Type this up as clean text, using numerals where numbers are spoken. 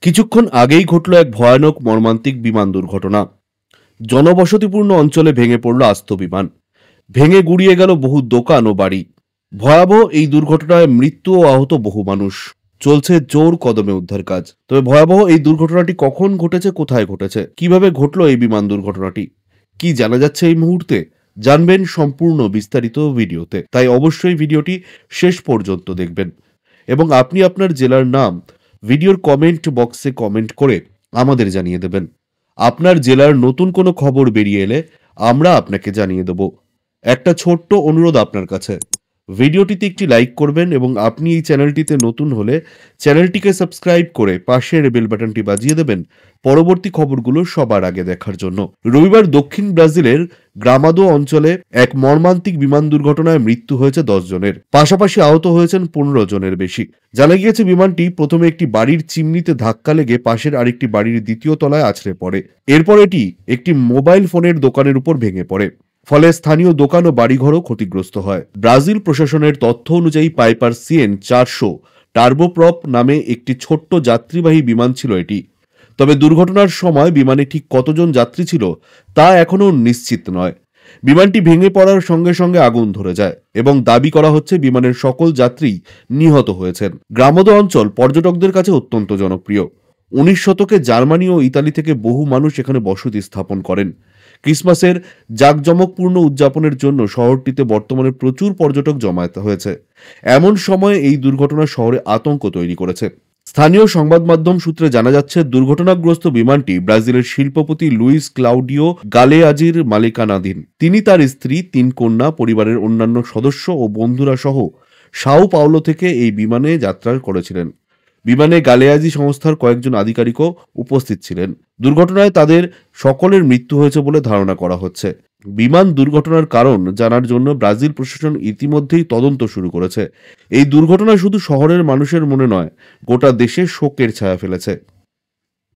কিছুক্ষণ আগেই ঘটল এক ভয়ানক মর্মান্তিক বিমান দুর্ঘটনা। জনবসতিপূর্ণ অঞ্চলে ভেঙে পড়ল আস্ত বিমান। ভেঙে গুড়িয়ে গেল বহু দোকান ও বাড়ি। ভয়াবহ এই দুর্ঘটনায় মৃত্যু ও আহত বহু মানুষ। চলছে জোর কদমে উদ্ধার কাজ। তবে ভয়াবহ এই দুর্ঘটনাটি কখন ঘটেছে, কোথায় ঘটেছে, কিভাবে ঘটল এই বিমান দুর্ঘটনাটি, কি জানা যাচ্ছে এই মুহূর্তে, জানবেন সম্পূর্ণ বিস্তারিত ভিডিওতে। তাই অবশ্যই ভিডিওটি শেষ পর্যন্ত দেখবেন এবং আপনি আপনার জেলার নাম ভিডিওর কমেন্ট বক্সে কমেন্ট করে আমাদের জানিয়ে দেবেন। আপনার জেলার নতুন কোনো খবর বেরিয়ে এলে আমরা আপনাকে জানিয়ে দেব। একটা ছোট্ট অনুরোধ আপনার কাছে, ভিডিওটিতে একটি লাইক করবেন এবং আপনি এই চ্যানেলটিতে নতুন হলে চ্যানেলটিকে সাবস্ক্রাইব করে পাশের বেল বাটনটি বাজিয়ে দেবেন পরবর্তী খবরগুলো সবার আগে দেখার জন্য। রবিবার দক্ষিণ ব্রাজিলের গ্রামাদো অঞ্চলে এক মর্মান্তিক বিমান দুর্ঘটনায় মৃত্যু হয়েছে 10 জনের, পাশাপাশি আহত হয়েছেন 15 জনের বেশি। জানা গিয়েছে বিমানটি প্রথমে একটি বাড়ির চিমনিতে ধাক্কা লেগে পাশের আরেকটি বাড়ির দ্বিতীয় তলায় আছড়ে পড়ে। এরপর এটি একটি মোবাইল ফোনের দোকানের উপর ভেঙে পড়ে, ফলে স্থানীয় দোকান ও বাড়িঘরও ক্ষতিগ্রস্ত হয়। ব্রাজিল প্রশাসনের তথ্য অনুযায়ী পাইপার সিএন 400 টার্বোপ্রপ নামে একটি ছোট্ট যাত্রীবাহী বিমান ছিল এটি। তবে দুর্ঘটনার সময় বিমানে ঠিক কতজন যাত্রী ছিল তা এখনও নিশ্চিত নয়। বিমানটি ভেঙে পড়ার সঙ্গে সঙ্গে আগুন ধরে যায় এবং দাবি করা হচ্ছে বিমানের সকল যাত্রী নিহত হয়েছেন। গ্রামাদো অঞ্চল পর্যটকদের কাছে অত্যন্ত জনপ্রিয়। 19 শতকে জার্মানি ও ইতালি থেকে বহু মানুষ এখানে বসতি স্থাপন করেন। ক্রিসমাসের জাঁকজমকপূর্ণ উদযাপনের জন্য শহরটিতে বর্তমানে প্রচুর পর্যটক জমায়েত হয়েছে। এমন সময়ে এই দুর্ঘটনা শহরে আতঙ্ক তৈরি করেছে। স্থানীয় সংবাদ মাধ্যম সূত্রে জানা যাচ্ছে, দুর্ঘটনাগ্রস্ত বিমানটি ব্রাজিলের শিল্পপতি লুইস ক্লাউডিও গালেয়াজির মালিকানাধীন। তিনি, তার স্ত্রী, 3 কন্যা, পরিবারের অন্যান্য সদস্য ও বন্ধুরা সহ সাও পাওলো থেকে এই বিমানে যাত্রা করেছিলেন। বিমানে গালেয়াজি সংস্থার কয়েকজন আধিকারিকও উপস্থিত ছিলেন। দুর্ঘটনায় তাদের সকলের মৃত্যু হয়েছে বলে ধারণা করা হচ্ছে। বিমান দুর্ঘটনার কারণ জানার জন্য ব্রাজিল প্রশাসন ইতিমধ্যেই তদন্ত শুরু করেছে। এই দুর্ঘটনা শুধু শহরের মানুষের মনে নয়, গোটা দেশে শোকের ছায়া ফেলেছে।